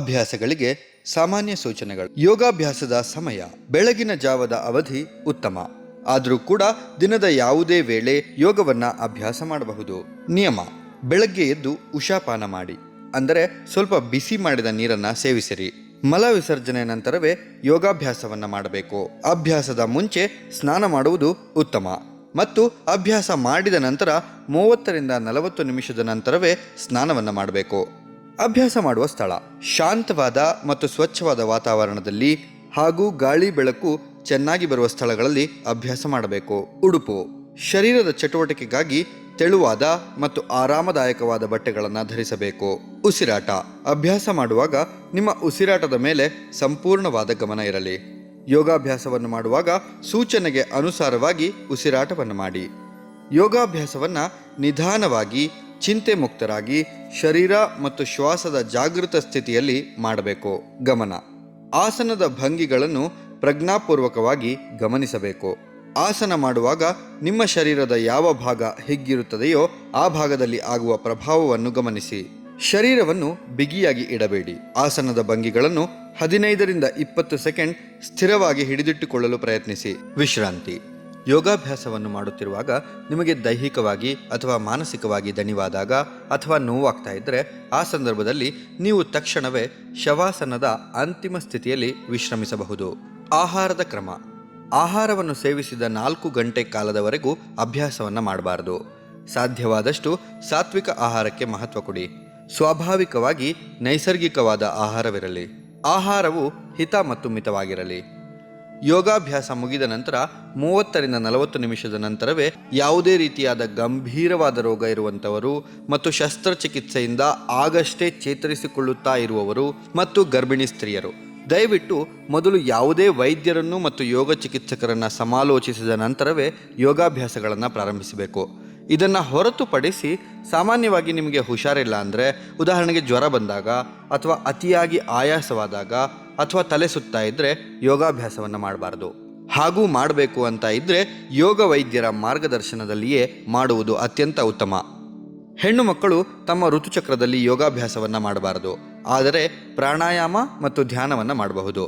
ಅಭ್ಯಾಸಗಳಿಗೆ ಸಾಮಾನ್ಯ ಸೂಚನೆಗಳು. ಯೋಗಾಭ್ಯಾಸದ ಸಮಯ: ಬೆಳಗಿನ ಜಾವದ ಅವಧಿ ಉತ್ತಮ. ಆದರೂ ಕೂಡ ದಿನದ ಯಾವುದೇ ವೇಳೆ ಯೋಗವನ್ನ ಅಭ್ಯಾಸ ಮಾಡಬಹುದು. ನಿಯಮ: ಬೆಳಗ್ಗೆ ಎದ್ದು ಉಷಾಪಾನ ಮಾಡಿ, ಅಂದರೆ ಸ್ವಲ್ಪ ಬಿಸಿ ಮಾಡಿದ ನೀರನ್ನ ಸೇವಿಸಿರಿ. ಮಲ ವಿಸರ್ಜನೆ ನಂತರವೇ ಯೋಗಾಭ್ಯಾಸವನ್ನ ಮಾಡಬೇಕು. ಅಭ್ಯಾಸದ ಮುಂಚೆ ಸ್ನಾನ ಮಾಡುವುದು ಉತ್ತಮ ಮತ್ತು ಅಭ್ಯಾಸ ಮಾಡಿದ ನಂತರ 30ರಿಂದ 40 ನಿಮಿಷದ ನಂತರವೇ ಸ್ನಾನವನ್ನು ಮಾಡಬೇಕು. ಅಭ್ಯಾಸ ಮಾಡುವ ಸ್ಥಳ: ಶಾಂತವಾದ ಮತ್ತು ಸ್ವಚ್ಛವಾದ ವಾತಾವರಣದಲ್ಲಿ ಹಾಗೂ ಗಾಳಿ ಬೆಳಕು ಚೆನ್ನಾಗಿ ಬರುವ ಸ್ಥಳಗಳಲ್ಲಿ ಅಭ್ಯಾಸ ಮಾಡಬೇಕು. ಉಡುಪು: ಶರೀರದ ಚಟುವಟಿಕೆಗಾಗಿ ತೆಳುವಾದ ಮತ್ತು ಆರಾಮದಾಯಕವಾದ ಬಟ್ಟೆಗಳನ್ನು ಧರಿಸಬೇಕು. ಉಸಿರಾಟ: ಅಭ್ಯಾಸ ಮಾಡುವಾಗ ನಿಮ್ಮ ಉಸಿರಾಟದ ಮೇಲೆ ಸಂಪೂರ್ಣವಾದ ಗಮನ ಇರಲಿ. ಯೋಗಾಭ್ಯಾಸವನ್ನು ಮಾಡುವಾಗ ಸೂಚನೆಗೆ ಅನುಸಾರವಾಗಿ ಉಸಿರಾಟವನ್ನು ಮಾಡಿ. ಯೋಗಾಭ್ಯಾಸವನ್ನು ನಿಧಾನವಾಗಿ, ಚಿಂತೆ ಮುಕ್ತರಾಗಿ, ಶರೀರ ಮತ್ತು ಶ್ವಾಸದ ಜಾಗೃತ ಸ್ಥಿತಿಯಲ್ಲಿ ಮಾಡಬೇಕು. ಗಮನ: ಆಸನದ ಭಂಗಿಗಳನ್ನು ಪ್ರಜ್ಞಾಪೂರ್ವಕವಾಗಿ ಗಮನಿಸಬೇಕು. ಆಸನ ಮಾಡುವಾಗ ನಿಮ್ಮ ಶರೀರದ ಯಾವ ಭಾಗ ಹಿಗ್ಗಿರುತ್ತದೆಯೋ ಆ ಭಾಗದಲ್ಲಿ ಆಗುವ ಪ್ರಭಾವವನ್ನು ಗಮನಿಸಿ. ಶರೀರವನ್ನು ಬಿಗಿಯಾಗಿ ಇಡಬೇಡಿ. ಆಸನದ ಭಂಗಿಗಳನ್ನು 15ರಿಂದ 20 ಸೆಕೆಂಡ್ ಸ್ಥಿರವಾಗಿ ಹಿಡಿದಿಟ್ಟುಕೊಳ್ಳಲು ಪ್ರಯತ್ನಿಸಿ. ವಿಶ್ರಾಂತಿ: ಯೋಗಾಭ್ಯಾಸವನ್ನು ಮಾಡುತ್ತಿರುವಾಗ ನಿಮಗೆ ದೈಹಿಕವಾಗಿ ಅಥವಾ ಮಾನಸಿಕವಾಗಿ ದಣಿವಾದಾಗ ಅಥವಾ ನೋವಾಗ್ತಾ ಇದ್ದರೆ ಆ ಸಂದರ್ಭದಲ್ಲಿ ನೀವು ತಕ್ಷಣವೇ ಶವಾಸನದ ಅಂತಿಮ ಸ್ಥಿತಿಯಲ್ಲಿ ವಿಶ್ರಮಿಸಬಹುದು. ಆಹಾರದ ಕ್ರಮ: ಆಹಾರವನ್ನು ಸೇವಿಸಿದ 4 ಗಂಟೆ ಕಾಲದವರೆಗೂ ಅಭ್ಯಾಸವನ್ನು ಮಾಡಬಾರದು. ಸಾಧ್ಯವಾದಷ್ಟು ಸಾತ್ವಿಕ ಆಹಾರಕ್ಕೆ ಮಹತ್ವ ಕೊಡಿ. ಸ್ವಾಭಾವಿಕವಾಗಿ ನೈಸರ್ಗಿಕವಾದ ಆಹಾರವಿರಲಿ. ಆಹಾರವು ಹಿತ ಮತ್ತು ಮಿತವಾಗಿರಲಿ. ಯೋಗಾಭ್ಯಾಸ ಮುಗಿದ ನಂತರ 30ರಿಂದ 40 ನಿಮಿಷದ ನಂತರವೇ ಯಾವುದೇ ರೀತಿಯಾದ ಗಂಭೀರವಾದ ರೋಗ ಇರುವಂಥವರು ಮತ್ತು ಶಸ್ತ್ರಚಿಕಿತ್ಸೆಯಿಂದ ಆಗಷ್ಟೇ ಚೇತರಿಸಿಕೊಳ್ಳುತ್ತಾ ಇರುವವರು ಮತ್ತು ಗರ್ಭಿಣಿ ಸ್ತ್ರೀಯರು ದಯವಿಟ್ಟು ಮೊದಲು ಯಾವುದೇ ವೈದ್ಯರನ್ನು ಮತ್ತು ಯೋಗ ಚಿಕಿತ್ಸಕರನ್ನು ಸಮಾಲೋಚಿಸಿದ ನಂತರವೇ ಯೋಗಾಭ್ಯಾಸಗಳನ್ನು ಪ್ರಾರಂಭಿಸಬೇಕು. ಇದನ್ನು ಹೊರತುಪಡಿಸಿ ಸಾಮಾನ್ಯವಾಗಿ ನಿಮಗೆ ಹುಷಾರಿಲ್ಲ ಅಂದರೆ, ಉದಾಹರಣೆಗೆ ಜ್ವರ ಬಂದಾಗ ಅಥವಾ ಅತಿಯಾಗಿ ಆಯಾಸವಾದಾಗ ಅಥವಾ ತಲೆ ಸುತ್ತಾ ಇದ್ದರೆ ಯೋಗಾಭ್ಯಾಸವನ್ನು ಮಾಡಬಾರ್ದು. ಹಾಗೂ ಮಾಡಬೇಕು ಅಂತ ಇದ್ದರೆ ಯೋಗ ವೈದ್ಯರ ಮಾರ್ಗದರ್ಶನದಲ್ಲಿಯೇ ಮಾಡುವುದು ಅತ್ಯಂತ ಉತ್ತಮ. ಹೆಣ್ಣು ಮಕ್ಕಳು ತಮ್ಮ ಋತುಚಕ್ರದಲ್ಲಿ ಯೋಗಾಭ್ಯಾಸವನ್ನು ಮಾಡಬಾರದು, ಆದರೆ ಪ್ರಾಣಾಯಾಮ ಮತ್ತು ಧ್ಯಾನವನ್ನು ಮಾಡಬಹುದು.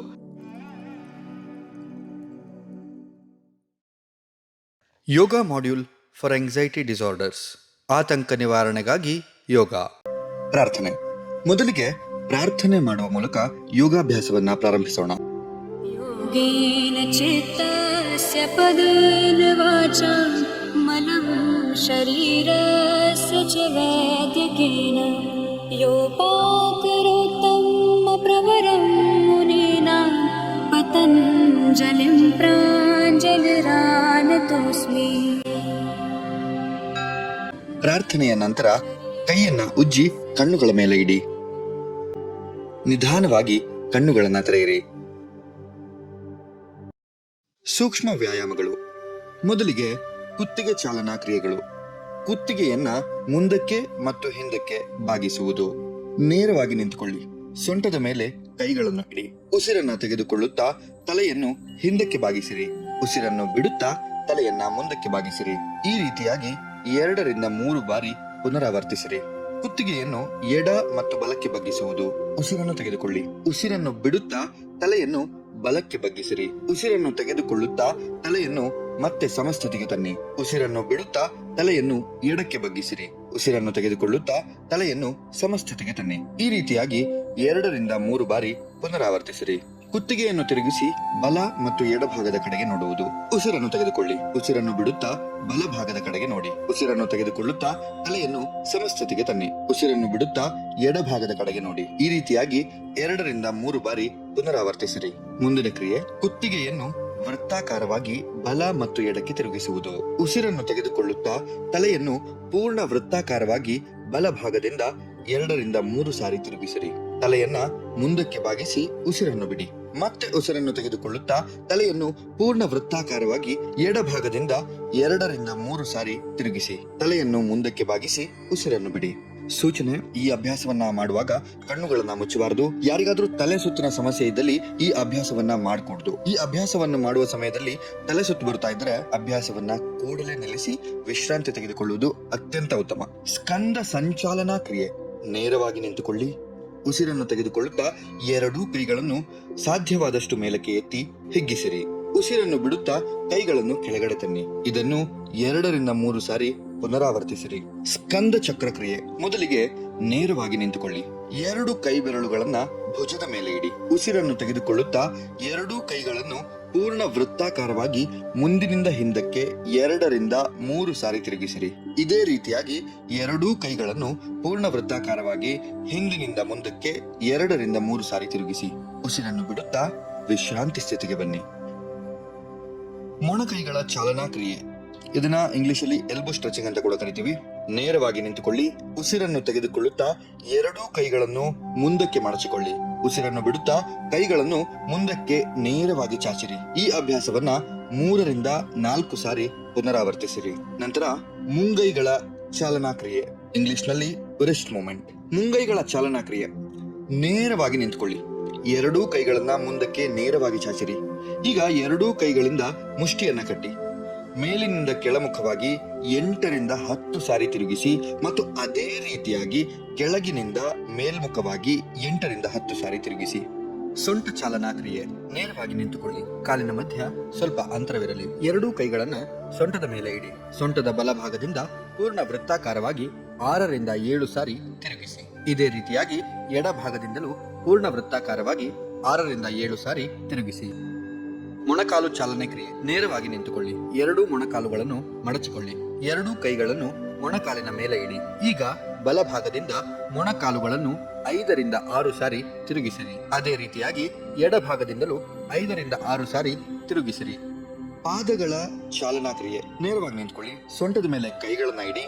ಯೋಗ ಮಾಡ್ಯೂಲ್ ಫಾರ್ ಆಂಗ್ಸೈಟಿ ಡಿಸಾರ್ಡರ್ಸ್: ಆತಂಕ ನಿವಾರಣೆಗಾಗಿ ಯೋಗ. ಪ್ರಾರ್ಥನೆ: ಮೊದಲಿಗೆ ಪ್ರಾರ್ಥನೆ ಮಾಡುವ ಮೂಲಕ ಯೋಗಾಭ್ಯಾಸವನ್ನು ಪ್ರಾರಂಭಿಸೋಣ. ಯೋಗೇನ ಚಿತ್ತಸ್ಯ ಪದೇನ ವಾಚಾ ಮನಃ ಶರೀರಸ್ಯ ಚ ವೈದ್ಯಕೇನ ಯೋಪಾಕರೋತ್ತಮ ಪ್ರವರಂ ಮುನೀನಾಂ ಪತಂಜಲಿಂ ಪ್ರಾಂಜಲಿರಾನತೋಸ್ಮಿ. ಪ್ರಾರ್ಥನೆಯ ನಂತರ ಕೈಯನ್ನ ಉಜ್ಜಿ ಕಣ್ಣುಗಳ ಮೇಲೆ ಇಡಿ. ನಿಧಾನವಾಗಿ ಕಣ್ಣುಗಳನ್ನು ತೆರೆಯಿರಿ. ಸೂಕ್ಷ್ಮ ವ್ಯಾಯಾಮಗಳು: ಮೊದಲಿಗೆ ಕುತ್ತಿಗೆ ಚಾಲನಾ ಕ್ರಿಯೆಗಳು. ಕುತ್ತಿಗೆಯನ್ನ ಮುಂದಕ್ಕೆ ಮತ್ತು ಹಿಂದಕ್ಕೆ ಬಾಗಿಸುವುದು. ನೇರವಾಗಿ ನಿಂತುಕೊಳ್ಳಿ. ಸೊಂಟದ ಮೇಲೆ ಕೈಗಳನ್ನು ಇಡಿ. ಉಸಿರನ್ನ ತೆಗೆದುಕೊಳ್ಳುತ್ತಾ ತಲೆಯನ್ನು ಹಿಂದಕ್ಕೆ ಬಾಗಿಸಿರಿ. ಉಸಿರನ್ನು ಬಿಡುತ್ತಾ ತಲೆಯನ್ನ ಮುಂದಕ್ಕೆ ಬಾಗಿಸಿರಿ. ಈ ರೀತಿಯಾಗಿ 2ರಿಂದ 3 ಬಾರಿ ಪುನರಾವರ್ತಿಸಿರಿ. ಕುತ್ತಿಗೆಯನ್ನು ಎಡ ಮತ್ತು ಬಲಕ್ಕೆ ಬಗ್ಗಿಸುವುದು. ಉಸಿರನ್ನು ತೆಗೆದುಕೊಳ್ಳಿ. ಉಸಿರನ್ನು ಬಿಡುತ್ತಾ ತಲೆಯನ್ನು ಬಲಕ್ಕೆ ಬಗ್ಗಿಸಿರಿ. ಉಸಿರನ್ನು ತೆಗೆದುಕೊಳ್ಳುತ್ತಾ ತಲೆಯನ್ನು ಮತ್ತೆ ಸಮಸ್ಥಿತಿಗೆ ತನ್ನಿ. ಉಸಿರನ್ನು ಬಿಡುತ್ತಾ ತಲೆಯನ್ನು ಎಡಕ್ಕೆ ಬಗ್ಗಿಸಿರಿ. ಉಸಿರನ್ನು ತೆಗೆದುಕೊಳ್ಳುತ್ತಾ ತಲೆಯನ್ನು ಸಮಸ್ಥಿತಿಗೆ ತನ್ನಿ. ಈ ರೀತಿಯಾಗಿ 2ರಿಂದ 3 ಬಾರಿ ಪುನರಾವರ್ತಿಸಿರಿ. ಕುತ್ತಿಗೆಯನ್ನು ತಿರುಗಿಸಿ ಬಲ ಮತ್ತು ಎಡಭಾಗದ ಕಡೆಗೆ ನೋಡುವುದು. ಉಸಿರನ್ನು ತೆಗೆದುಕೊಳ್ಳಿ. ಉಸಿರನ್ನು ಬಿಡುತ್ತಾ ಬಲಭಾಗದ ಕಡೆಗೆ ನೋಡಿ. ಉಸಿರನ್ನು ತೆಗೆದುಕೊಳ್ಳುತ್ತಾ ತಲೆಯನ್ನು ಸಮಸ್ಥಿತಿಗೆ ತನ್ನಿ. ಉಸಿರನ್ನು ಬಿಡುತ್ತಾ ಎಡಭಾಗದ ಕಡೆಗೆ ನೋಡಿ. ಈ ರೀತಿಯಾಗಿ 2ರಿಂದ 3 ಬಾರಿ ಪುನರಾವರ್ತಿಸಿರಿ. ಮುಂದಿನ ಕ್ರಿಯೆ: ಕುತ್ತಿಗೆಯನ್ನು ವೃತ್ತಾಕಾರವಾಗಿ ಬಲ ಮತ್ತು ಎಡಕ್ಕೆ ತಿರುಗಿಸುವುದು. ಉಸಿರನ್ನು ತೆಗೆದುಕೊಳ್ಳುತ್ತಾ ತಲೆಯನ್ನು ಪೂರ್ಣ ವೃತ್ತಾಕಾರವಾಗಿ ಬಲಭಾಗದಿಂದ 2ರಿಂದ 3 ಸಾರಿ ತಿರುಗಿಸಿರಿ. ತಲೆಯನ್ನ ಮುಂದಕ್ಕೆ ಬಾಗಿಸಿ ಉಸಿರನ್ನು ಬಿಡಿ. ಮತ್ತೆ ಉಸಿರನ್ನು ತೆಗೆದುಕೊಳ್ಳುತ್ತಾ ತಲೆಯನ್ನು ಪೂರ್ಣ ವೃತ್ತಾಕಾರವಾಗಿ ಎಡಭಾಗದಿಂದ 2ರಿಂದ 3 ಸಾರಿ ತಿರುಗಿಸಿ. ತಲೆಯನ್ನು ಮುಂದಕ್ಕೆ ಬಾಗಿಸಿ ಉಸಿರನ್ನು ಬಿಡಿ. ಸೂಚನೆ: ಈ ಅಭ್ಯಾಸವನ್ನ ಮಾಡುವಾಗ ಕಣ್ಣುಗಳನ್ನ ಮುಚ್ಚಬಾರದು. ಯಾರಿಗಾದ್ರೂ ತಲೆ ಸುತ್ತಿನ ಸಮಸ್ಯೆ ಇದ್ದಲ್ಲಿ ಈ ಅಭ್ಯಾಸವನ್ನ ಮಾಡಕೂಡದು. ಈ ಅಭ್ಯಾಸವನ್ನು ಮಾಡುವ ಸಮಯದಲ್ಲಿ ತಲೆ ಸುತ್ತು ಬರ್ತಾ ಇದ್ರೆ ಅಭ್ಯಾಸವನ್ನ ಕೂಡಲೇ ನಿಲ್ಲಿಸಿ ವಿಶ್ರಾಂತಿ ತೆಗೆದುಕೊಳ್ಳುವುದು ಅತ್ಯಂತ ಉತ್ತಮ. ಸ್ಕಂದ ಸಂಚಾಲನಾ ಕ್ರಿಯೆ: ನೇರವಾಗಿ ನಿಂತುಕೊಳ್ಳಿ. ಉಸಿರನ್ನು ತೆಗೆದುಕೊಳ್ಳುತ್ತಾ ಎರಡೂ ಕೈಗಳನ್ನು ಸಾಧ್ಯವಾದಷ್ಟು ಮೇಲಕ್ಕೆ ಎತ್ತಿ ಹಿಗ್ಗಿಸಿರಿ. ಉಸಿರನ್ನು ಬಿಡುತ್ತಾ ಕೈಗಳನ್ನು ಕೆಳಗಡೆ ತನ್ನಿ. ಇದನ್ನು 2-3 ಸಾರಿ ಪುನರಾವರ್ತಿಸಿರಿ. ಸ್ಕಂದ ಚಕ್ರ ಕ್ರಿಯೆ. ಮೊದಲಿಗೆ ನೇರವಾಗಿ ನಿಂತುಕೊಳ್ಳಿ. 2 ಕೈ ಬೆರಳುಗಳನ್ನ ಭುಜದ ಮೇಲೆ ಇಡಿ. ಉಸಿರನ್ನು ತೆಗೆದುಕೊಳ್ಳುತ್ತಾ ಎರಡೂ ಕೈಗಳನ್ನು ಪೂರ್ಣ ವೃತ್ತಾಕಾರವಾಗಿ ಮುಂದಿನಿಂದ ಹಿಂದಕ್ಕೆ 2-3 ಸಾರಿ ತಿರುಗಿಸಿರಿ. ಇದೇ ರೀತಿಯಾಗಿ ಎರಡೂ ಕೈಗಳನ್ನು ಪೂರ್ಣ ವೃತ್ತಾಕಾರವಾಗಿ ಹಿಂದಿನಿಂದ ಮುಂದಕ್ಕೆ 2-3 ಸಾರಿ ತಿರುಗಿಸಿ. ಉಸಿರನ್ನು ಬಿಡುತ್ತಾ ವಿಶ್ರಾಂತಿ ಸ್ಥಿತಿಗೆ ಬನ್ನಿ. ಮೊಣಕೈಗಳ ಚಾಲನಾ ಕ್ರಿಯೆ. ಇದನ್ನ ಇಂಗ್ಲಿಷಲ್ಲಿ ಎಲ್ಬೋ ಸ್ಟ್ರೆಚಿಂಗ್ ಅಂತ ಕೂಡ ಕರಿತೀವಿ. ನೇರವಾಗಿ ನಿಂತುಕೊಳ್ಳಿ. ಉಸಿರನ್ನು ತೆಗೆದುಕೊಳ್ಳುತ್ತಾ ಎರಡೂ ಕೈಗಳನ್ನು ಮುಂದಕ್ಕೆ ಮಡಚಿಕೊಳ್ಳಿ. ಉಸಿರನ್ನು ಬಿಡುತ್ತಾ ಕೈಗಳನ್ನು ಮುಂದಕ್ಕೆ ನೇರವಾಗಿ ಚಾಚಿರಿ. ಈ ಅಭ್ಯಾಸವನ್ನ 3-4 ಸಾರಿ ಪುನರಾವರ್ತಿಸಿರಿ. ನಂತರ ಮುಂಗೈಗಳ ಚಾಲನಾ ಕ್ರಿಯೆ, ಇಂಗ್ಲಿಷ್ನಲ್ಲಿ ರಿಸ್ಟ್ ಮೂವ್ಮೆಂಟ್. ಮುಂಗೈಗಳ ಚಾಲನಾ ಕ್ರಿಯೆ. ನೇರವಾಗಿ ನಿಂತುಕೊಳ್ಳಿ. ಎರಡೂ ಕೈಗಳನ್ನ ಮುಂದಕ್ಕೆ ನೇರವಾಗಿ ಚಾಚಿರಿ. ಈಗ ಎರಡೂ ಕೈಗಳಿಂದ ಮುಷ್ಟಿಯನ್ನ ಕಟ್ಟಿ ಮೇಲಿನಿಂದ ಕೆಳಮುಖವಾಗಿ 8-10 ಸಾರಿ ತಿರುಗಿಸಿ ಮತ್ತು ಅದೇ ರೀತಿಯಾಗಿ ಕೆಳಗಿನಿಂದ ಮೇಲ್ಮುಖವಾಗಿ 8-10 ಸಾರಿ ತಿರುಗಿಸಿ. ಸೊಂಟ ಚಾಲನಾ ಕ್ರಿಯೆ. ನೇರವಾಗಿ ನಿಂತುಕೊಳ್ಳಿ. ಕಾಲಿನ ಮಧ್ಯ ಸ್ವಲ್ಪ ಅಂತರವಿರಲಿ. ಎರಡೂ ಕೈಗಳನ್ನ ಸೊಂಟದ ಮೇಲೆ ಇಡಿ. ಸೊಂಟದ ಬಲಭಾಗದಿಂದ ಪೂರ್ಣ ವೃತ್ತಾಕಾರವಾಗಿ 6-7 ಸಾರಿ ತಿರುಗಿಸಿ. ಇದೇ ರೀತಿಯಾಗಿ ಎಡಭಾಗದಿಂದಲೂ ಪೂರ್ಣ ವೃತ್ತಾಕಾರವಾಗಿ 6-7 ಸಾರಿ ತಿರುಗಿಸಿ. ಮೊಣಕಾಲು ಚಾಲನೆ ಕ್ರಿಯೆ. ನೇರವಾಗಿ ನಿಂತುಕೊಳ್ಳಿ. ಎರಡೂ ಮೊಣಕಾಲುಗಳನ್ನು ಮಡಚಿಕೊಳ್ಳಿ. ಎರಡೂ ಕೈಗಳನ್ನು ಮೊಣಕಾಲಿನ ಮೇಲೆ ಇಡಿ. ಈಗ ಬಲಭಾಗದಿಂದ ಮೊಣಕಾಲುಗಳನ್ನು 5-6 ಸಾರಿ ತಿರುಗಿಸಿರಿ. ಅದೇ ರೀತಿಯಾಗಿ ಎಡಭಾಗದಿಂದಲೂ 5-6 ಸಾರಿ ತಿರುಗಿಸಿರಿ. ಪಾದಗಳ ಚಾಲನಾ ಕ್ರಿಯೆ. ನೇರವಾಗಿ ನಿಂತುಕೊಳ್ಳಿ. ಸೊಂಟದ ಮೇಲೆ ಕೈಗಳನ್ನ ಇಡಿ.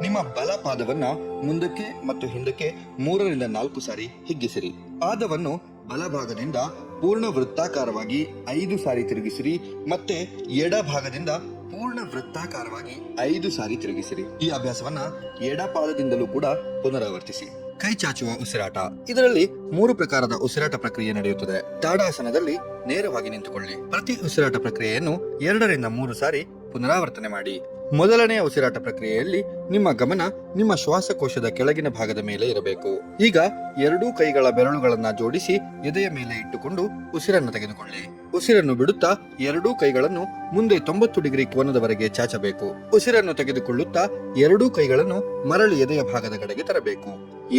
ನಿಮ್ಮ ಬಲ ಪಾದವನ್ನ ಮುಂದಕ್ಕೆ ಮತ್ತು ಹಿಂದಕ್ಕೆ 3-4 ಸಾರಿ ಹಿಗ್ಗಿಸಿರಿ. ಪಾದವನ್ನು ಬಲಭಾಗದಿಂದ ಪೂರ್ಣ ವೃತ್ತಾಕಾರವಾಗಿ 5 ಸಾರಿ ತಿರುಗಿಸಿರಿ. ಮತ್ತೆ ಎಡಭಾಗದಿಂದ ಪೂರ್ಣ ವೃತ್ತಾಕಾರವಾಗಿ 5 ಸಾರಿ ತಿರುಗಿಸಿರಿ. ಈ ಅಭ್ಯಾಸವನ್ನ ಎಡಪಾದದಿಂದಲೂ ಕೂಡ ಪುನರಾವರ್ತಿಸಿ. ಕೈ ಚಾಚುವ ಉಸಿರಾಟ. ಇದರಲ್ಲಿ 3 ಪ್ರಕಾರದ ಉಸಿರಾಟ ಪ್ರಕ್ರಿಯೆ ನಡೆಯುತ್ತದೆ. ತಾಡಾಸನದಲ್ಲಿ ನೇರವಾಗಿ ನಿಂತುಕೊಳ್ಳಿ. ಪ್ರತಿ ಉಸಿರಾಟ ಪ್ರಕ್ರಿಯೆಯನ್ನು 2-3 ಸಾರಿ ಪುನರಾವರ್ತನೆ ಮಾಡಿ. ಮೊದಲನೆಯ ಉಸಿರಾಟ ಪ್ರಕ್ರಿಯೆಯಲ್ಲಿ ನಿಮ್ಮ ಗಮನ ನಿಮ್ಮ ಶ್ವಾಸಕೋಶದ ಕೆಳಗಿನ ಭಾಗದ ಮೇಲೆ ಇರಬೇಕು. ಈಗ ಎರಡೂ ಕೈಗಳ ಬೆರಳುಗಳನ್ನ ಜೋಡಿಸಿ ಎದೆಯ ಮೇಲೆ ಇಟ್ಟುಕೊಂಡು ಉಸಿರನ್ನು ತೆಗೆದುಕೊಳ್ಳಿ. ಉಸಿರನ್ನು ಬಿಡುತ್ತಾ ಎರಡೂ ಕೈಗಳನ್ನು ಮುಂದೆ 90 ಡಿಗ್ರಿ ಕೋನದವರೆಗೆ ಚಾಚಬೇಕು. ಉಸಿರನ್ನು ತೆಗೆದುಕೊಳ್ಳುತ್ತಾ ಎರಡೂ ಕೈಗಳನ್ನು ಮರಳಿ ಎದೆಯ ಭಾಗದ ಕಡೆಗೆ ತರಬೇಕು.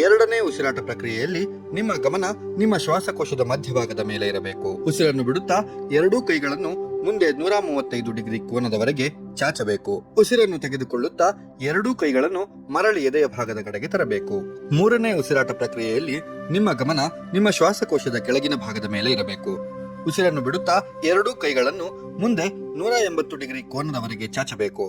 ಎರಡನೇ ಉಸಿರಾಟ ಪ್ರಕ್ರಿಯೆಯಲ್ಲಿ ನಿಮ್ಮ ಗಮನ ನಿಮ್ಮ ಶ್ವಾಸಕೋಶದ ಮಧ್ಯಭಾಗದ ಮೇಲೆ ಇರಬೇಕು. ಉಸಿರನ್ನು ಬಿಡುತ್ತಾ ಎರಡೂ ಕೈಗಳನ್ನು ಮುಂದೆ 135 ಡಿಗ್ರಿ ಕೋನದವರೆಗೆ ಚಾಚಬೇಕು. ಉಸಿರನ್ನು ತೆಗೆದುಕೊಳ್ಳುತ್ತಾ ಎರಡೂ ಕೈಗಳನ್ನು ಮರಳಿ ಎದೆಯ ಭಾಗದ ಕಡೆಗೆ ತರಬೇಕು. ಮೂರನೇ ಉಸಿರಾಟ ಪ್ರಕ್ರಿಯೆಯಲ್ಲಿ ನಿಮ್ಮ ಗಮನ ನಿಮ್ಮ ಶ್ವಾಸಕೋಶದ ಕೆಳಗಿನ ಭಾಗದ ಮೇಲೆ ಇರಬೇಕು. ಉಸಿರನ್ನು ಬಿಡುತ್ತಾ ಎರಡೂ ಕೈಗಳನ್ನು ಮುಂದೆ 180 ಡಿಗ್ರಿ ಕೋನದವರೆಗೆ ಚಾಚಬೇಕು.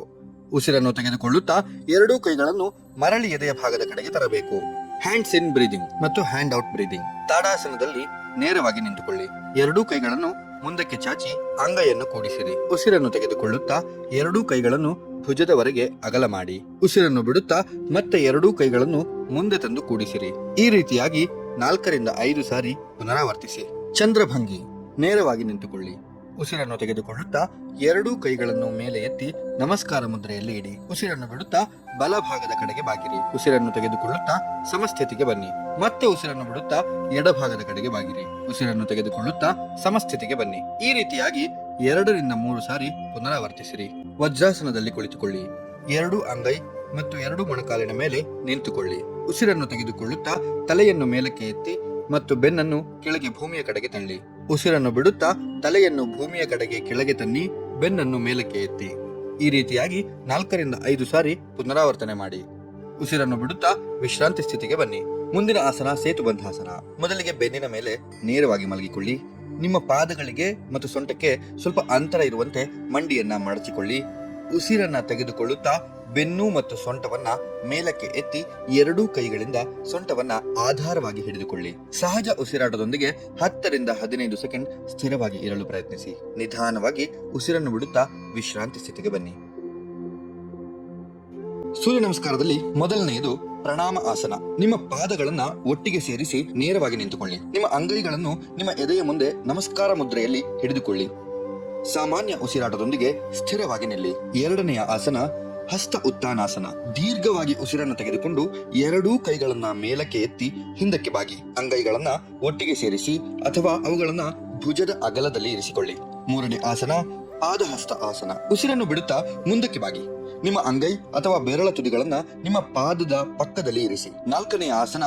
ಉಸಿರನ್ನು ತೆಗೆದುಕೊಳ್ಳುತ್ತಾ ಎರಡೂ ಕೈಗಳನ್ನು ಮರಳಿ ಎದೆಯ ಭಾಗದ ಕಡೆಗೆ ತರಬೇಕು. ಹ್ಯಾಂಡ್ಸ್ ಇನ್ ಬ್ರೀದಿಂಗ್ ಮತ್ತು ಹ್ಯಾಂಡ್ ಔಟ್ ಬ್ರೀದಿಂಗ್. ತಾಡಾಸನದಲ್ಲಿ ನೇರವಾಗಿ ನಿಂತುಕೊಳ್ಳಿ. ಎರಡೂ ಕೈಗಳನ್ನು ಮುಂದಕ್ಕೆ ಚಾಚಿ ಅಂಗೈಯನ್ನು ಕೂಡಿಸಿರಿ. ಉಸಿರನ್ನು ತೆಗೆದುಕೊಳ್ಳುತ್ತಾ ಎರಡೂ ಕೈಗಳನ್ನು ಭುಜದವರೆಗೆ ಅಗಲ ಮಾಡಿ. ಉಸಿರನ್ನು ಬಿಡುತ್ತಾ ಮತ್ತೆ ಎರಡೂ ಕೈಗಳನ್ನು ಮುಂದೆ ತಂದು ಕೂಡಿಸಿರಿ. ಈ ರೀತಿಯಾಗಿ 4-5 ಸಾರಿ ಪುನರಾವರ್ತಿಸಿ. ಚಂದ್ರಭಂಗಿ. ನೇರವಾಗಿ ನಿಂತುಕೊಳ್ಳಿ. ಉಸಿರನ್ನು ತೆಗೆದುಕೊಳ್ಳುತ್ತಾ ಎರಡೂ ಕೈಗಳನ್ನು ಮೇಲೆ ಎತ್ತಿ ನಮಸ್ಕಾರ ಮುದ್ರೆಯಲ್ಲಿ ಇಡಿ. ಉಸಿರನ್ನು ಬಿಡುತ್ತಾ ಬಲಭಾಗದ ಕಡೆಗೆ ಬಾಗಿರಿ. ಉಸಿರನ್ನು ತೆಗೆದುಕೊಳ್ಳುತ್ತಾ ಸಮಸ್ಥಿತಿಗೆ ಬನ್ನಿ. ಮತ್ತೆ ಉಸಿರನ್ನು ಬಿಡುತ್ತಾ ಎಡಭಾಗದ ಕಡೆಗೆ ಬಾಗಿರಿ. ಉಸಿರನ್ನು ತೆಗೆದುಕೊಳ್ಳುತ್ತಾ ಸಮಸ್ಥಿತಿಗೆ ಬನ್ನಿ. ಈ ರೀತಿಯಾಗಿ 2-3 ಸಾರಿ ಪುನರಾವರ್ತಿಸಿರಿ. ವಜ್ರಾಸನದಲ್ಲಿ ಕುಳಿತುಕೊಳ್ಳಿ. ಎರಡೂ ಅಂಗೈ ಮತ್ತು ಎರಡೂ ಮೊಣಕಾಲಿನ ಮೇಲೆ ನಿಂತುಕೊಳ್ಳಿ. ಉಸಿರನ್ನು ತೆಗೆದುಕೊಳ್ಳುತ್ತಾ ತಲೆಯನ್ನು ಮೇಲಕ್ಕೆ ಎತ್ತಿ ಮತ್ತು ಬೆನ್ನನ್ನು ಕೆಳಗೆ ಭೂಮಿಯ ಕಡೆಗೆ ತಳ್ಳಿ. ಉಸಿರನ್ನು ಬಿಡುತ್ತಾ ತಲೆಯನ್ನು ಭೂಮಿಯ ಕಡೆಗೆ ಕೆಳಗೆ ತನ್ನಿ, ಬೆನ್ನನ್ನು ಮೇಲಕ್ಕೆ ಎತ್ತಿ. ಈ ರೀತಿಯಾಗಿ 4-5 ಸಾರಿ ಪುನರಾವರ್ತನೆ ಮಾಡಿ. ಉಸಿರನ್ನು ಬಿಡುತ್ತಾ ವಿಶ್ರಾಂತಿ ಸ್ಥಿತಿಗೆ ಬನ್ನಿ. ಮುಂದಿನ ಆಸನ ಸೇತುಬಂಧಾಸನ. ಮೊದಲಿಗೆ ಬೆನ್ನಿನ ಮೇಲೆ ನೇರವಾಗಿ ಮಲಗಿಕೊಳ್ಳಿ. ನಿಮ್ಮ ಪಾದಗಳಿಗೆ ಮತ್ತು ಸೊಂಟಕ್ಕೆ ಸ್ವಲ್ಪ ಅಂತರ ಇರುವಂತೆ ಮಂಡಿಯನ್ನ ಮಡಚಿಕೊಳ್ಳಿ. ಉಸಿರನ್ನ ತೆಗೆದುಕೊಳ್ಳುತ್ತಾ ಬೆನ್ನು ಮತ್ತು ಸೊಂಟವನ್ನ ಮೇಲಕ್ಕೆ ಎತ್ತಿ ಎರಡೂ ಕೈಗಳಿಂದ ಸೊಂಟವನ್ನ ಆಧಾರವಾಗಿ ಹಿಡಿದುಕೊಳ್ಳಿ. ಸಹಜ ಉಸಿರಾಟದೊಂದಿಗೆ 10-15 ಸೆಕೆಂಡ್ ಸ್ಥಿರವಾಗಿ ಇರಲು ಪ್ರಯತ್ನಿಸಿ. ನಿಧಾನವಾಗಿ ಉಸಿರನ್ನು ಬಿಡುತ್ತಾ ವಿಶ್ರಾಂತಿ ಸ್ಥಿತಿಗೆ ಬನ್ನಿ. ಸೂರ್ಯ ನಮಸ್ಕಾರದಲ್ಲಿ ಮೊದಲನೆಯದು ಪ್ರಣಾಮ ಆಸನ. ನಿಮ್ಮ ಪಾದಗಳನ್ನ ಒಟ್ಟಿಗೆ ಸೇರಿಸಿ ನೇರವಾಗಿ ನಿಂತುಕೊಳ್ಳಿ. ನಿಮ್ಮ ಅಂಗೈಗಳನ್ನು ನಿಮ್ಮ ಎದೆಯ ಮುಂದೆ ನಮಸ್ಕಾರ ಮುದ್ರೆಯಲ್ಲಿ ಹಿಡಿದುಕೊಳ್ಳಿ. ಸಾಮಾನ್ಯ ಉಸಿರಾಟದೊಂದಿಗೆ ಸ್ಥಿರವಾಗಿ ನಿಲ್ಲಿ. ಎರಡನೆಯ ಆಸನ ಹಸ್ತ ಉತ್ತಾನಾಸನ. ದೀರ್ಘವಾಗಿ ಉಸಿರನ್ನು ತೆಗೆದುಕೊಂಡು ಎರಡೂ ಕೈಗಳನ್ನ ಮೇಲಕ್ಕೆ ಎತ್ತಿ ಹಿಂದಕ್ಕೆ ಬಾಗಿ ಅಂಗೈಗಳನ್ನ ಒಟ್ಟಿಗೆ ಸೇರಿಸಿ ಅಥವಾ ಅವುಗಳನ್ನ ಭುಜದ ಅಗಲದಲ್ಲಿ ಇರಿಸಿಕೊಳ್ಳಿ. ಮೂರನೇ ಆಸನ ಪಾದಹಸ್ತ ಆಸನ. ಉಸಿರನ್ನು ಬಿಡುತ್ತಾ ಮುಂದಕ್ಕೆ ಬಾಗಿ ನಿಮ್ಮ ಅಂಗೈ ಅಥವಾ ಬೆರಳ ತುದಿಗಳನ್ನ ನಿಮ್ಮ ಪಾದದ ಪಕ್ಕದಲ್ಲಿ ಇರಿಸಿ. ನಾಲ್ಕನೇ ಆಸನ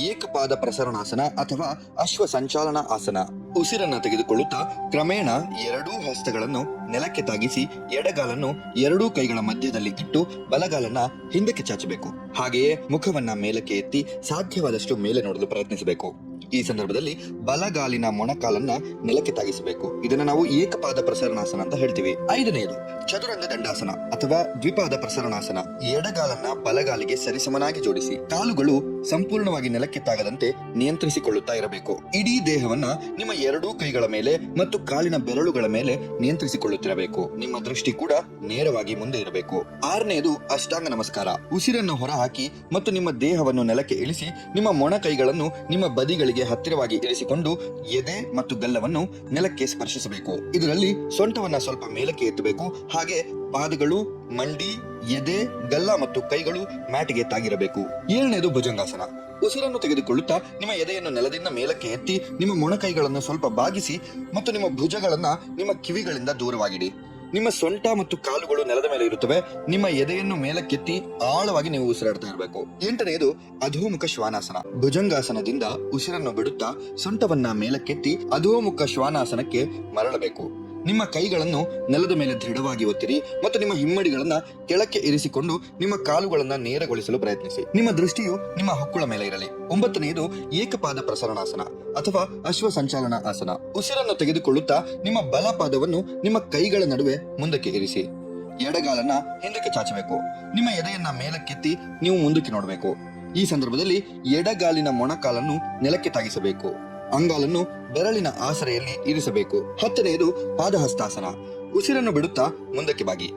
ಏಕಪಾದ ಪ್ರಸರಣಾಸನ ಅಥವಾ ಅಶ್ವ ಸಂಚಾಲನ ಆಸನ. ಉಸಿರನ್ನ ತೆಗೆದುಕೊಳ್ಳುತ್ತಾ ಕ್ರಮೇಣ ಎರಡೂ ಹಸ್ತಗಳನ್ನು ನೆಲಕ್ಕೆ ತಾಗಿಸಿ ಎಡಗಾಲನ್ನು ಎರಡೂ ಕೈಗಳ ಮಧ್ಯದಲ್ಲಿ ಇಟ್ಟು ಬಲಗಾಲನ್ನ ಹಿಂದಕ್ಕೆ ಚಾಚಬೇಕು. ಹಾಗೆಯೇ ಮುಖವನ್ನ ಮೇಲಕ್ಕೆ ಎತ್ತಿ ಸಾಧ್ಯವಾದಷ್ಟು ಮೇಲೆ ನೋಡಲು ಪ್ರಯತ್ನಿಸಬೇಕು. ಈ ಸಂದರ್ಭದಲ್ಲಿ ಬಲಗಾಲಿನ ಮೊಣಕಾಲನ್ನ ನೆಲಕ್ಕೆ ತಾಗಿಸಬೇಕು. ಇದನ್ನ ನಾವು ಏಕಪಾದ ಪ್ರಸರಣಾಸನ ಅಂತ ಹೇಳ್ತೀವಿ. ಐದನೆಯದು ಚದುರಂಗ ದಂಡಾಸನ ಅಥವಾ ದ್ವಿಪಾದ ಪ್ರಸರಣಾಸನ. ಎಡಗಾಲನ್ನ ಬಲಗಾಲಿಗೆ ಸರಿಸಮನಾಗಿ ಜೋಡಿಸಿ ಕಾಲುಗಳು ಸಂಪೂರ್ಣವಾಗಿ ನೆಲಕ್ಕೆ ತಾಗದಂತೆ ನಿಯಂತ್ರಿಸಿಕೊಳ್ಳುತ್ತಾ ಇರಬೇಕು. ಇಡೀ ದೇಹವನ್ನ ನಿಮ್ಮ ಎರಡೂ ಕೈಗಳ ಮೇಲೆ ಮತ್ತು ಕಾಲಿನ ಬೆರಳುಗಳ ಮೇಲೆ ನಿಯಂತ್ರಿಸಿಕೊಳ್ಳುತ್ತಿರಬೇಕು. ನಿಮ್ಮ ದೃಷ್ಟಿ ಕೂಡ ನೇರವಾಗಿ ಮುಂದೆ ಇರಬೇಕು. ಆರನೆಯದು ಅಷ್ಟಾಂಗ ನಮಸ್ಕಾರ. ಉಸಿರನ್ನು ಹೊರಹಾಕಿ ಮತ್ತು ನಿಮ್ಮ ದೇಹವನ್ನು ನೆಲಕ್ಕೆ ಇಳಿಸಿ ನಿಮ್ಮ ಮೊಣ ಕೈಗಳನ್ನು ನಿಮ್ಮ ಬದಿಗಳಿಗೆ ಹತ್ತಿರವಾಗಿ ಇರಿಸಿಕೊಂಡು ಎದೆ ಮತ್ತು ಗಲ್ಲವನ್ನು ನೆಲಕ್ಕೆ ಸ್ಪರ್ಶಿಸಬೇಕು. ಇದರಲ್ಲಿ ಸೊಂಟವನ್ನ ಸ್ವಲ್ಪ ಮೇಲಕ್ಕೆ ಎತ್ತಬೇಕು. ಹಾಗೆ ಪಾದಗಳು, ಮಂಡಿ, ಎದೆ, ಗಲ್ಲ ಮತ್ತು ಕೈಗಳು ಮ್ಯಾಟಿಗೆ ತಾಗಿರಬೇಕು. ಏಳನೇದು ಭುಜಂಗಾಸನ. ಉಸಿರನ್ನು ತೆಗೆದುಕೊಳ್ಳುತ್ತಾ ನಿಮ್ಮ ಎದೆಯನ್ನು ನೆಲದಿಂದ ಮೇಲಕ್ಕೆ ಎತ್ತಿ ನಿಮ್ಮ ಮೊಣಕೈಗಳನ್ನು ಸ್ವಲ್ಪ ಬಾಗಿಸಿ ಮತ್ತು ನಿಮ್ಮ ಭುಜಗಳನ್ನ ನಿಮ್ಮ ಕಿವಿಗಳಿಂದ ದೂರವಾಗಿಡಿ. ನಿಮ್ಮ ಸೊಂಟ ಮತ್ತು ಕಾಲುಗಳು ನೆಲದ ಮೇಲೆ ಇರುತ್ತವೆ. ನಿಮ್ಮ ಎದೆಯನ್ನು ಮೇಲಕ್ಕೆತ್ತಿ ಆಳವಾಗಿ ನೀವು ಉಸಿರಾಡ್ತಾ ಇರಬೇಕು. ಎಂಟನೆಯದು ಅಧೋಮುಖ ಶ್ವಾನಾಸನ. ಭುಜಂಗಾಸನದಿಂದ ಉಸಿರನ್ನು ಬಿಡುತ್ತಾ ಸೊಂಟವನ್ನ ಮೇಲಕ್ಕೆತ್ತಿ ಅಧೋಮುಖ ಶ್ವಾನಾಸನಕ್ಕೆ ಮರಳಬೇಕು. ನಿಮ್ಮ ಕೈಗಳನ್ನು ನೆಲದ ಮೇಲೆ ದೃಢವಾಗಿ ಒತ್ತಿರಿ ಮತ್ತು ನಿಮ್ಮ ಹಿಮ್ಮಡಿಗಳನ್ನ ಕೆಳಕ್ಕೆ ಇರಿಸಿಕೊಂಡು ನಿಮ್ಮ ಕಾಲುಗಳನ್ನ ನೇರಗೊಳಿಸಲು ಪ್ರಯತ್ನಿಸಿ. ನಿಮ್ಮ ದೃಷ್ಟಿಯು ನಿಮ್ಮ ಹೊಕ್ಕುಳ ಮೇಲೆ ಇರಲಿ. ಒಂಬತ್ತನೆಯದು ಏಕಪಾದ ಪ್ರಸರಣಾಸನ ಅಥವಾ ಅಶ್ವ ಸಂಚಾಲನ ಆಸನ. ಉಸಿರನ್ನು ತೆಗೆದುಕೊಳ್ಳುತ್ತಾ ನಿಮ್ಮ ಬಲಪಾದವನ್ನು ನಿಮ್ಮ ಕೈಗಳ ನಡುವೆ ಮುಂದಕ್ಕೆ ಇರಿಸಿ. ಎಡಗಾಲನ್ನ ಹಿಂದಕ್ಕೆ ಚಾಚಬೇಕು. ನಿಮ್ಮ ಎದೆಯನ್ನ ಮೇಲಕ್ಕೆತ್ತಿ ನೀವು ಮುಂದಕ್ಕೆ ನೋಡಬೇಕು. ಈ ಸಂದರ್ಭದಲ್ಲಿ ಎಡಗಾಲಿನ ಮೊಣಕಾಲನ್ನು ನೆಲಕ್ಕೆ ತಾಗಿಸಬೇಕು. ಅಂಗಾಲನ್ನು ಬೆರಳಿನ ಆಸರೆಯಲ್ಲಿ ಇರಿಸಬೇಕು. ಹತ್ತನೆಯದು ಪಾದಹಸ್ತಾಸನ. ಉಸಿರನ್ನು ಬಿಡುತ್ತಾ ಮುಂದಕ್ಕೆ ಬಾಗಿ.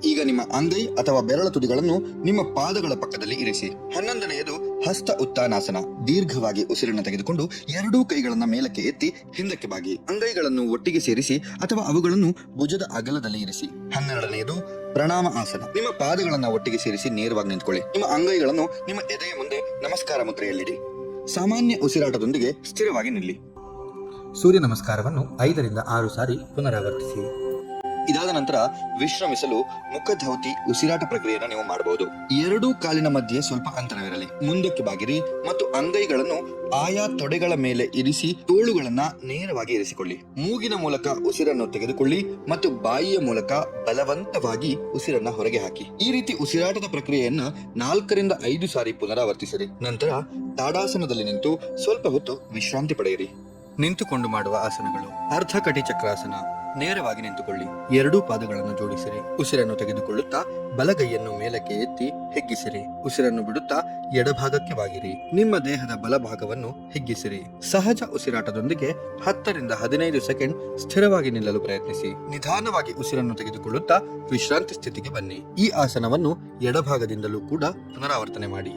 ಈಗ ನಿಮ್ಮ ಅಂಗೈ ಅಥವಾ ಬೆರಳ ತುದಿಗಳನ್ನು ನಿಮ್ಮ ಪಾದಗಳ ಪಕ್ಕದಲ್ಲಿ ಇರಿಸಿ. 11ನೆಯದು ಹಸ್ತ ಉತ್ತಾನಾಸನ. ದೀರ್ಘವಾಗಿ ಉಸಿರನ್ನು ತೆಗೆದುಕೊಂಡು ಎರಡೂ ಕೈಗಳನ್ನ ಮೇಲಕ್ಕೆ ಎತ್ತಿ ಹಿಂದಕ್ಕೆ ಬಾಗಿ ಅಂಗೈಗಳನ್ನು ಒಟ್ಟಿಗೆ ಸೇರಿಸಿ ಅಥವಾ ಅವುಗಳನ್ನು ಭುಜದ ಅಗಲದಲ್ಲಿ ಇರಿಸಿ. 12ನೆಯದು ಪ್ರಣಾಮ ಆಸನ. ನಿಮ್ಮ ಪಾದಗಳನ್ನ ಒಟ್ಟಿಗೆ ಸೇರಿಸಿ ನೇರವಾಗಿ ನಿಂತ್ಕೊಳ್ಳಿ. ನಿಮ್ಮ ಅಂಗೈಗಳನ್ನು ನಿಮ್ಮ ಎದೆಯ ಮುಂದೆ ನಮಸ್ಕಾರ ಮುದ್ರೆಯಲ್ಲಿಡಿ. ಸಾಮಾನ್ಯ ಉಸಿರಾಟದೊಂದಿಗೆ ಸ್ಥಿರವಾಗಿ ನಿಲ್ಲಿ. ಸೂರ್ಯ ನಮಸ್ಕಾರವನ್ನು 5 ರಿಂದ 6 ಸಾರಿ ಪುನರಾವರ್ತಿಸಿ. ಇದಾದ ನಂತರ ವಿಶ್ರಮಿಸಲು ಮುಖಧೌತಿ ಉಸಿರಾಟ ಪ್ರಕ್ರಿಯೆಯನ್ನು ನೀವು ಮಾಡಬಹುದು. ಎರಡೂ ಕಾಲಿನ ಮಧ್ಯೆ ಸ್ವಲ್ಪ ಅಂತರವಿರಲಿ. ಮುಂದಕ್ಕೆ ಬಾಗಿರಿ ಮತ್ತು ಅಂಗೈಗಳನ್ನು ಆಯಾ ತೊಡೆಗಳ ಮೇಲೆ ಇರಿಸಿ ತೋಳುಗಳನ್ನ ನೇರವಾಗಿ ಇರಿಸಿಕೊಳ್ಳಿ. ಮೂಗಿನ ಮೂಲಕ ಉಸಿರನ್ನು ತೆಗೆದುಕೊಳ್ಳಿ ಮತ್ತು ಬಾಯಿಯ ಮೂಲಕ ಬಲವಂತವಾಗಿ ಉಸಿರನ್ನ ಹೊರಗೆ ಹಾಕಿ. ಈ ರೀತಿ ಉಸಿರಾಟದ ಪ್ರಕ್ರಿಯೆಯನ್ನ 4 ರಿಂದ 5 ಸಾರಿ ಪುನರಾವರ್ತಿಸಿರಿ. ನಂತರ ತಾಡಾಸನದಲ್ಲಿ ನಿಂತು ಸ್ವಲ್ಪ ಹೊತ್ತು ವಿಶ್ರಾಂತಿ ಪಡೆಯಿರಿ. ನಿಂತುಕೊಂಡು ಮಾಡುವ ಆಸನಗಳು. ಅರ್ಧ ಕಟಿ ಚಕ್ರಾಸನ. ನೇರವಾಗಿ ನಿಂತುಕೊಳ್ಳಿ. ಎರಡೂ ಪಾದಗಳನ್ನು ಜೋಡಿಸಿರಿ. ಉಸಿರನ್ನು ತೆಗೆದುಕೊಳ್ಳುತ್ತಾ ಬಲಗೈಯನ್ನು ಮೇಲಕ್ಕೆ ಎತ್ತಿ ಹಿಗ್ಗಿಸಿರಿ. ಉಸಿರನ್ನು ಬಿಡುತ್ತಾ ಎಡಭಾಗಕ್ಕೆ ಬಾಗಿರಿ. ನಿಮ್ಮ ದೇಹದ ಬಲಭಾಗವನ್ನು ಹಿಗ್ಗಿಸಿರಿ. ಸಹಜ ಉಸಿರಾಟದೊಂದಿಗೆ 10 ರಿಂದ 15 ಸೆಕೆಂಡ್ ಸ್ಥಿರವಾಗಿ ನಿಲ್ಲಲು ಪ್ರಯತ್ನಿಸಿ. ನಿಧಾನವಾಗಿ ಉಸಿರನ್ನು ತೆಗೆದುಕೊಳ್ಳುತ್ತಾ ವಿಶ್ರಾಂತಿ ಸ್ಥಿತಿಗೆ ಬನ್ನಿ. ಈ ಆಸನವನ್ನು ಎಡಭಾಗದಿಂದಲೂ ಕೂಡ ಪುನರಾವರ್ತನೆ ಮಾಡಿ.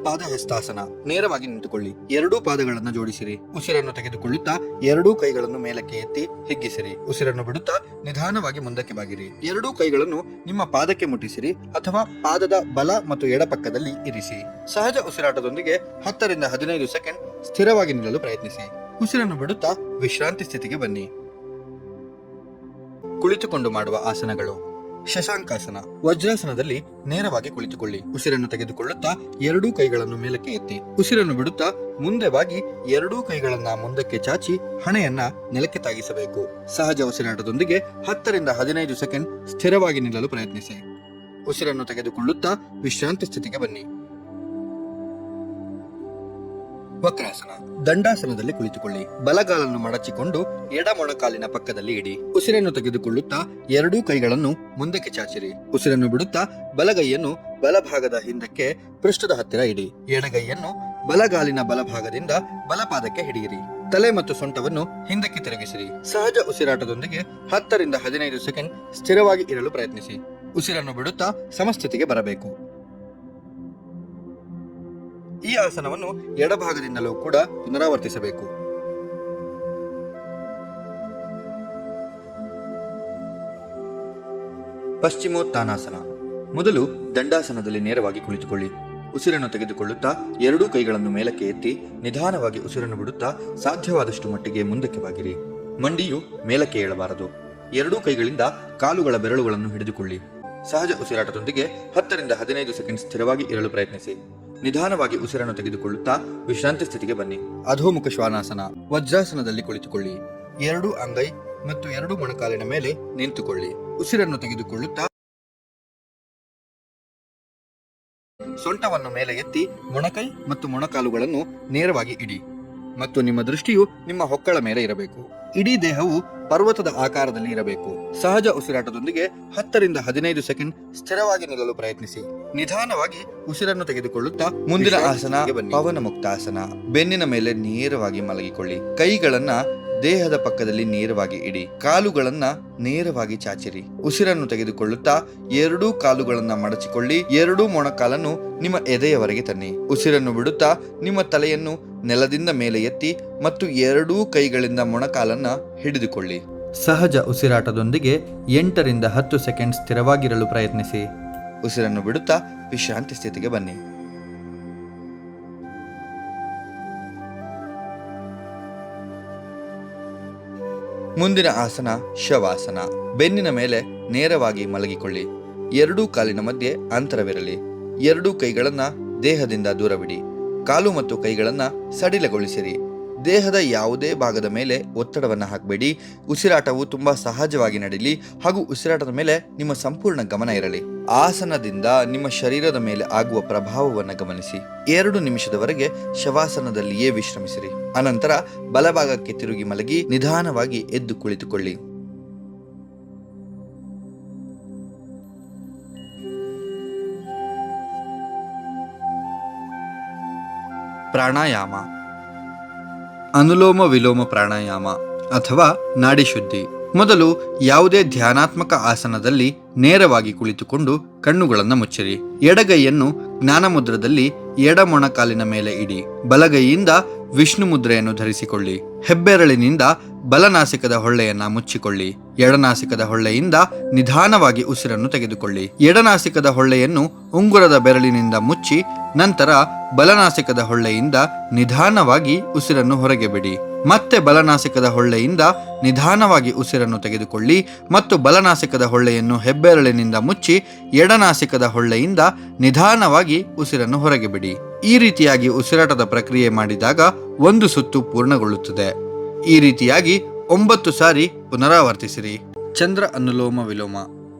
ಪಾದಹಸ್ತಾಸನ. ನೇರವಾಗಿ ನಿಂತುಕೊಳ್ಳಿ. ಎರಡೂ ಪಾದಗಳನ್ನು ಜೋಡಿಸಿರಿ. ಉಸಿರನ್ನು ತೆಗೆದುಕೊಳ್ಳುತ್ತಾ ಎರಡೂ ಕೈಗಳನ್ನು ಮೇಲಕ್ಕೆ ಎತ್ತಿ ಹಿಗ್ಗಿಸಿರಿ. ಉಸಿರನ್ನು ಬಿಡುತ್ತಾ ನಿಧಾನವಾಗಿ ಮುಂದಕ್ಕೆ ಬಾಗಿರಿ. ಎರಡೂ ಕೈಗಳನ್ನು ನಿಮ್ಮ ಪಾದಕ್ಕೆ ಮುಟ್ಟಿಸಿರಿ ಅಥವಾ ಪಾದದ ಬಲ ಮತ್ತು ಎಡಪಕ್ಕದಲ್ಲಿ ಇರಿಸಿ. ಸಹಜ ಉಸಿರಾಟದೊಂದಿಗೆ 10 ರಿಂದ 15 ಸೆಕೆಂಡ್ ಸ್ಥಿರವಾಗಿ ನಿಲ್ಲಲು ಪ್ರಯತ್ನಿಸಿ. ಉಸಿರನ್ನು ಬಿಡುತ್ತಾ ವಿಶ್ರಾಂತಿ ಸ್ಥಿತಿಗೆ ಬನ್ನಿ. ಕುಳಿತುಕೊಂಡು ಮಾಡುವ ಆಸನಗಳು. ಶಶಾಂಕಾಸನ. ವಜ್ರಾಸನದಲ್ಲಿ ನೇರವಾಗಿ ಕುಳಿತುಕೊಳ್ಳಿ. ಉಸಿರನ್ನು ತೆಗೆದುಕೊಳ್ಳುತ್ತಾ ಎರಡೂ ಕೈಗಳನ್ನು ಮೇಲಕ್ಕೆ ಎತ್ತಿ ಉಸಿರನ್ನು ಬಿಡುತ್ತಾ ಮುಂದೆ ಬಾಗಿ ಎರಡೂ ಕೈಗಳನ್ನ ಮುಂದಕ್ಕೆ ಚಾಚಿ ಹಣೆಯನ್ನ ನೆಲಕ್ಕೆ ತಾಗಿಸಬೇಕು. ಸಹಜ ಉಸಿರಾಟದೊಂದಿಗೆ 10 ರಿಂದ 15 ಸೆಕೆಂಡ್ ಸ್ಥಿರವಾಗಿ ನಿಲ್ಲಲು ಪ್ರಯತ್ನಿಸಿ. ಉಸಿರನ್ನು ತೆಗೆದುಕೊಳ್ಳುತ್ತಾ ವಿಶ್ರಾಂತಿ ಸ್ಥಿತಿಗೆ ಬನ್ನಿ. ವಕ್ರಾಸನ. ದಂಡಾಸನದಲ್ಲಿ ಕುಳಿತುಕೊಳ್ಳಿ. ಬಲಗಾಲನ್ನು ಮಡಚಿಕೊಂಡು ಎಡ ಮೊಣಕಾಲಿನ ಪಕ್ಕದಲ್ಲಿ ಇಡಿ. ಉಸಿರನ್ನು ತೆಗೆದುಕೊಳ್ಳುತ್ತಾ ಎರಡೂ ಕೈಗಳನ್ನು ಮುಂದಕ್ಕೆ ಚಾಚಿರಿ. ಉಸಿರನ್ನು ಬಿಡುತ್ತಾ ಬಲಗೈಯನ್ನು ಬಲಭಾಗದ ಹಿಂದಕ್ಕೆ ಪೃಷ್ಠದ ಹತ್ತಿರ ಇಡಿ. ಎಡಗೈಯನ್ನು ಬಲಗಾಲಿನ ಬಲಭಾಗದಿಂದ ಬಲಪಾದಕ್ಕೆ ಹಿಡಿಯಿರಿ. ತಲೆ ಮತ್ತು ಸೊಂಟವನ್ನು ಹಿಂದಕ್ಕೆ ತಿರುಗಿಸಿರಿ. ಸಹಜ ಉಸಿರಾಟದೊಂದಿಗೆ 10 ರಿಂದ 15 ಸೆಕೆಂಡ್ ಸ್ಥಿರವಾಗಿ ಇರಲು ಪ್ರಯತ್ನಿಸಿ. ಉಸಿರನ್ನು ಬಿಡುತ್ತಾ ಸಮಸ್ಥಿತಿಗೆ ಬರಬೇಕು. ಈ ಆಸನವನ್ನು ಎಡಭಾಗದಿಂದಲೂ ಕೂಡ ಪುನರಾವರ್ತಿಸಬೇಕು. ಪಶ್ಚಿಮೋತ್ತಾನಾಸನ. ಮೊದಲು ದಂಡಾಸನದಲ್ಲಿ ನೇರವಾಗಿ ಕುಳಿತುಕೊಳ್ಳಿ. ಉಸಿರನ್ನು ತೆಗೆದುಕೊಳ್ಳುತ್ತಾ ಎರಡೂ ಕೈಗಳನ್ನು ಮೇಲಕ್ಕೆ ಎತ್ತಿ ನಿಧಾನವಾಗಿ ಉಸಿರನ್ನು ಬಿಡುತ್ತಾ ಸಾಧ್ಯವಾದಷ್ಟು ಮಟ್ಟಿಗೆ ಮುಂದಕ್ಕೆ ಬಾಗಿರಿ. ಮಂಡಿಯು ಮೇಲಕ್ಕೆ ಏಳಬಾರದು. ಎರಡೂ ಕೈಗಳಿಂದ ಕಾಲುಗಳ ಬೆರಳುಗಳನ್ನು ಹಿಡಿದುಕೊಳ್ಳಿ. ಸಹಜ ಉಸಿರಾಟದೊಂದಿಗೆ 10 ರಿಂದ 15 ಸೆಕೆಂಡ್ ಸ್ಥಿರವಾಗಿ ಇರಲು ಪ್ರಯತ್ನಿಸಿ. ನಿಧಾನವಾಗಿ ಉಸಿರನ್ನು ತೆಗೆದುಕೊಳ್ಳುತ್ತಾ ವಿಶ್ರಾಂತಿ ಸ್ಥಿತಿಗೆ ಬನ್ನಿ. ಅಧೋಮುಖ ಶ್ವಾನಾಸನ. ವಜ್ರಾಸನದಲ್ಲಿ ಕುಳಿತುಕೊಳ್ಳಿ. ಎರಡೂ ಅಂಗೈ ಮತ್ತು ಎರಡೂ ಮೊಣಕಾಲಿನ ಮೇಲೆ ನಿಂತುಕೊಳ್ಳಿ. ಉಸಿರನ್ನು ತೆಗೆದುಕೊಳ್ಳುತ್ತಾ ಸೊಂಟವನ್ನು ಮೇಲೆ ಎತ್ತಿ ಮೊಣಕೈ ಮತ್ತು ಮೊಣಕಾಲುಗಳನ್ನು ನೇರವಾಗಿ ಇಡಿ ಮತ್ತು ನಿಮ್ಮ ದೃಷ್ಟಿಯು ನಿಮ್ಮ ಹೊಕ್ಕಳ ಮೇಲೆ ಇರಬೇಕು. ಇಡೀ ದೇಹವು ಪರ್ವತದ ಆಕಾರದಲ್ಲಿ ಇರಬೇಕು. ಸಹಜ ಉಸಿರಾಟದೊಂದಿಗೆ 10 ರಿಂದ 15 ಸೆಕೆಂಡ್ ಸ್ಥಿರವಾಗಿ ನಿಲ್ಲಲು ಪ್ರಯತ್ನಿಸಿ. ನಿಧಾನವಾಗಿ ಉಸಿರನ್ನು ತೆಗೆದುಕೊಳ್ಳುತ್ತಾ ಮುಂದಿನ ಆಸನ ಪವನ ಮುಕ್ತಾಸನ. ಬೆನ್ನಿನ ಮೇಲೆ ನೇರವಾಗಿ ಮಲಗಿಕೊಳ್ಳಿ. ಕೈಗಳನ್ನ ದೇಹದ ಪಕ್ಕದಲ್ಲಿ ನೇರವಾಗಿ ಇಡಿ. ಕಾಲುಗಳನ್ನ ನೇರವಾಗಿ ಚಾಚಿರಿ. ಉಸಿರನ್ನು ತೆಗೆದುಕೊಳ್ಳುತ್ತಾ ಎರಡೂ ಕಾಲುಗಳನ್ನ ಮಡಚಿಕೊಳ್ಳಿ. ಎರಡೂ ಮೊಣಕಾಲನ್ನು ನಿಮ್ಮ ಎದೆಯವರೆಗೆ ತನ್ನಿ. ಉಸಿರನ್ನು ಬಿಡುತ್ತಾ ನಿಮ್ಮ ತಲೆಯನ್ನು ನೆಲದಿಂದ ಮೇಲೆ ಎತ್ತಿ ಮತ್ತು ಎರಡೂ ಕೈಗಳಿಂದ ಮೊಣಕಾಲನ್ನ ಹಿಡಿದುಕೊಳ್ಳಿ. ಸಹಜ ಉಸಿರಾಟದೊಂದಿಗೆ 8 ರಿಂದ 10 ಸೆಕೆಂಡ್ ಸ್ಥಿರವಾಗಿರಲು ಪ್ರಯತ್ನಿಸಿ. ಉಸಿರನ್ನು ಬಿಡುತ್ತಾ ವಿಶ್ರಾಂತಿ ಸ್ಥಿತಿಗೆ ಬನ್ನಿ. ಮುಂದಿನ ಆಸನ ಶವಾಸನ. ಬೆನ್ನಿನ ಮೇಲೆ ನೇರವಾಗಿ ಮಲಗಿಕೊಳ್ಳಿ. ಎರಡೂ ಕಾಲಿನ ಮಧ್ಯೆ ಅಂತರವಿರಲಿ. ಎರಡೂ ಕೈಗಳನ್ನ ದೇಹದಿಂದ ದೂರವಿಡಿ. ಕಾಲು ಮತ್ತು ಕೈಗಳನ್ನ ಸಡಿಲಗೊಳಿಸಿರಿ. ದೇಹದ ಯಾವುದೇ ಭಾಗದ ಮೇಲೆ ಒತ್ತಡವನ್ನು ಹಾಕಬೇಡಿ. ಉಸಿರಾಟವು ತುಂಬಾ ಸಹಜವಾಗಿ ನಡೀಲಿ ಹಾಗೂ ಉಸಿರಾಟದ ಮೇಲೆ ನಿಮ್ಮ ಸಂಪೂರ್ಣ ಗಮನ ಇರಲಿ. ಆಸನದಿಂದ ನಿಮ್ಮ ಶರೀರದ ಮೇಲೆ ಆಗುವ ಪ್ರಭಾವವನ್ನು ಗಮನಿಸಿ. 2 ನಿಮಿಷದವರೆಗೆ ಶವಾಸನದಲ್ಲಿಯೇ ವಿಶ್ರಮಿಸಿರಿ. ಅನಂತರ ಬಲಭಾಗಕ್ಕೆ ತಿರುಗಿ ಮಲಗಿ ನಿಧಾನವಾಗಿ ಎದ್ದು ಕುಳಿತುಕೊಳ್ಳಿ. ಪ್ರಾಣಾಯಾಮ. ಅನುಲೋಮ ವಿಲೋಮ ಪ್ರಾಣಾಯಾಮ ಅಥವಾ ನಾಡಿ ಶುದ್ಧಿ. ಮೊದಲು ಯಾವುದೇ ಧ್ಯಾನಾತ್ಮಕ ಆಸನದಲ್ಲಿ ನೇರವಾಗಿ ಕುಳಿತುಕೊಂಡು ಕಣ್ಣುಗಳನ್ನು ಮುಚ್ಚಿರಿ. ಎಡಗೈಯನ್ನು ಜ್ಞಾನಮುದ್ರದಲ್ಲಿ ಎಡ ಮೊಣಕಾಲಿನ ಮೇಲೆ ಇಡಿ. ಬಲಗೈಯಿಂದ ವಿಷ್ಣು ಮುದ್ರೆಯನ್ನು ಧರಿಸಿಕೊಳ್ಳಿ. ಹೆಬ್ಬೆರಳಿನಿಂದ ಬಲನಾಸಿಕದ ಹೊಳ್ಳೆಯನ್ನ ಮುಚ್ಚಿಕೊಳ್ಳಿ. ಎಡನಾಸಿಕದ ಹೊಳ್ಳೆಯಿಂದ ನಿಧಾನವಾಗಿ ಉಸಿರನ್ನು ತೆಗೆದುಕೊಳ್ಳಿ. ಎಡನಾಸಿಕದ ಹೊಳ್ಳೆಯನ್ನು ಉಂಗುರದ ಬೆರಳಿನಿಂದ ಮುಚ್ಚಿ ನಂತರ ಬಲನಾಸಿಕದ ಹೊಳ್ಳೆಯಿಂದ ನಿಧಾನವಾಗಿ ಉಸಿರನ್ನು ಹೊರಗೆ ಬಿಡಿ. ಮತ್ತೆ ಬಲನಾಸಿಕದ ಹೊಳ್ಳೆಯಿಂದ ನಿಧಾನವಾಗಿ ಉಸಿರನ್ನು ತೆಗೆದುಕೊಳ್ಳಿ ಮತ್ತು ಬಲನಾಸಿಕದ ಹೊಳ್ಳೆಯನ್ನು ಹೆಬ್ಬೆರಳಿನಿಂದ ಮುಚ್ಚಿ ಎಡನಾಸಿಕದ ಹೊಳ್ಳೆಯಿಂದ ನಿಧಾನವಾಗಿ ಉಸಿರನ್ನು ಹೊರಗೆ ಬಿಡಿ. ಈ ರೀತಿಯಾಗಿ ಉಸಿರಾಟದ ಪ್ರಕ್ರಿಯೆ ಮಾಡಿದಾಗ 1 ಸುತ್ತು ಪೂರ್ಣಗೊಳ್ಳುತ್ತದೆ. ಈ ರೀತಿಯಾಗಿ 9 ಸಾರಿ ಪುನರಾವರ್ತಿಸಿರಿ. ಚಂದ್ರ ಅನುಲೋಮ ವಿಲೋಮ.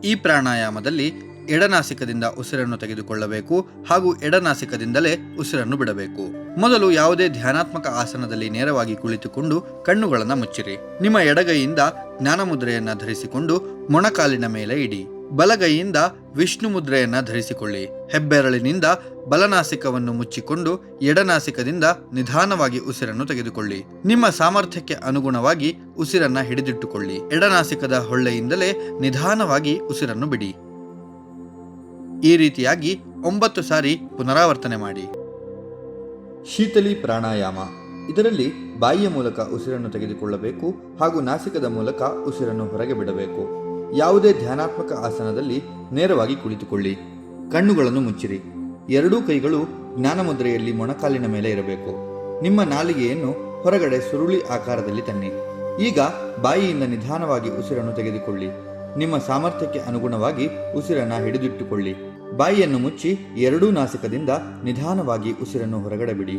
ಈ ಪ್ರಾಣಾಯಾಮದಲ್ಲಿ ಎಡನಾಸಿಕದಿಂದ ಉಸಿರನ್ನು ತೆಗೆದುಕೊಳ್ಳಬೇಕು ಹಾಗೂ ಎಡನಾಸಿಕದಿಂದಲೇ ಉಸಿರನ್ನು ಬಿಡಬೇಕು. ಮೊದಲು ಯಾವುದೇ ಧ್ಯಾನಾತ್ಮಕ ಆಸನದಲ್ಲಿ ನೇರವಾಗಿ ಕುಳಿತುಕೊಂಡು ಕಣ್ಣುಗಳನ್ನು ಮುಚ್ಚಿರಿ. ನಿಮ್ಮ ಎಡಗೈಯಿಂದ ಜ್ಞಾನಮುದ್ರೆಯನ್ನ ಧರಿಸಿಕೊಂಡು ಮೊಣಕಾಲಿನ ಮೇಲೆ ಇಡಿ. ಬಲಗೈಯಿಂದ ವಿಷ್ಣು ಮುದ್ರೆಯನ್ನ ಧರಿಸಿಕೊಳ್ಳಿ. ಹೆಬ್ಬೆರಳಿನಿಂದ ಬಲನಾಸಿಕವನ್ನು ಮುಚ್ಚಿಕೊಂಡು ಎಡನಾಸಿಕದಿಂದ ನಿಧಾನವಾಗಿ ಉಸಿರನ್ನು ತೆಗೆದುಕೊಳ್ಳಿ. ನಿಮ್ಮ ಸಾಮರ್ಥ್ಯಕ್ಕೆ ಅನುಗುಣವಾಗಿ ಉಸಿರನ್ನ ಹಿಡಿದಿಟ್ಟುಕೊಳ್ಳಿ. ಎಡನಾಸಿಕದ ಹೊಳ್ಳೆಯಿಂದಲೇ ನಿಧಾನವಾಗಿ ಉಸಿರನ್ನು ಬಿಡಿ. ಈ ರೀತಿಯಾಗಿ 9 ಸಾರಿ ಪುನರಾವರ್ತನೆ ಮಾಡಿ. ಶೀತಲಿ ಪ್ರಾಣಾಯಾಮ. ಇದರಲ್ಲಿ ಬಾಯಿಯ ಮೂಲಕ ಉಸಿರನ್ನು ತೆಗೆದುಕೊಳ್ಳಬೇಕು ಹಾಗೂ ನಾಸಿಕದ ಮೂಲಕ ಉಸಿರನ್ನು ಹೊರಗೆ ಬಿಡಬೇಕು. ಯಾವುದೇ ಧ್ಯಾನಾತ್ಮಕ ಆಸನದಲ್ಲಿ ನೇರವಾಗಿ ಕುಳಿತುಕೊಳ್ಳಿ. ಕಣ್ಣುಗಳನ್ನು ಮುಚ್ಚಿರಿ. ಎರಡೂ ಕೈಗಳು ಜ್ಞಾನಮುದ್ರೆಯಲ್ಲಿ ಮೊಣಕಾಲಿನ ಮೇಲೆ ಇರಬೇಕು. ನಿಮ್ಮ ನಾಲಿಗೆಯನ್ನು ಹೊರಗಡೆ ಸುರುಳಿ ಆಕಾರದಲ್ಲಿ ತನ್ನಿ. ಈಗ ಬಾಯಿಯಿಂದ ನಿಧಾನವಾಗಿ ಉಸಿರನ್ನು ತೆಗೆದುಕೊಳ್ಳಿ. ನಿಮ್ಮ ಸಾಮರ್ಥ್ಯಕ್ಕೆ ಅನುಗುಣವಾಗಿ ಉಸಿರನ್ನು ಹಿಡಿದಿಟ್ಟುಕೊಳ್ಳಿ. ಬಾಯಿಯನ್ನು ಮುಚ್ಚಿ ಎರಡೂ ನಾಸಿಕದಿಂದ ನಿಧಾನವಾಗಿ ಉಸಿರನ್ನು ಹೊರಗಡೆ ಬಿಡಿ.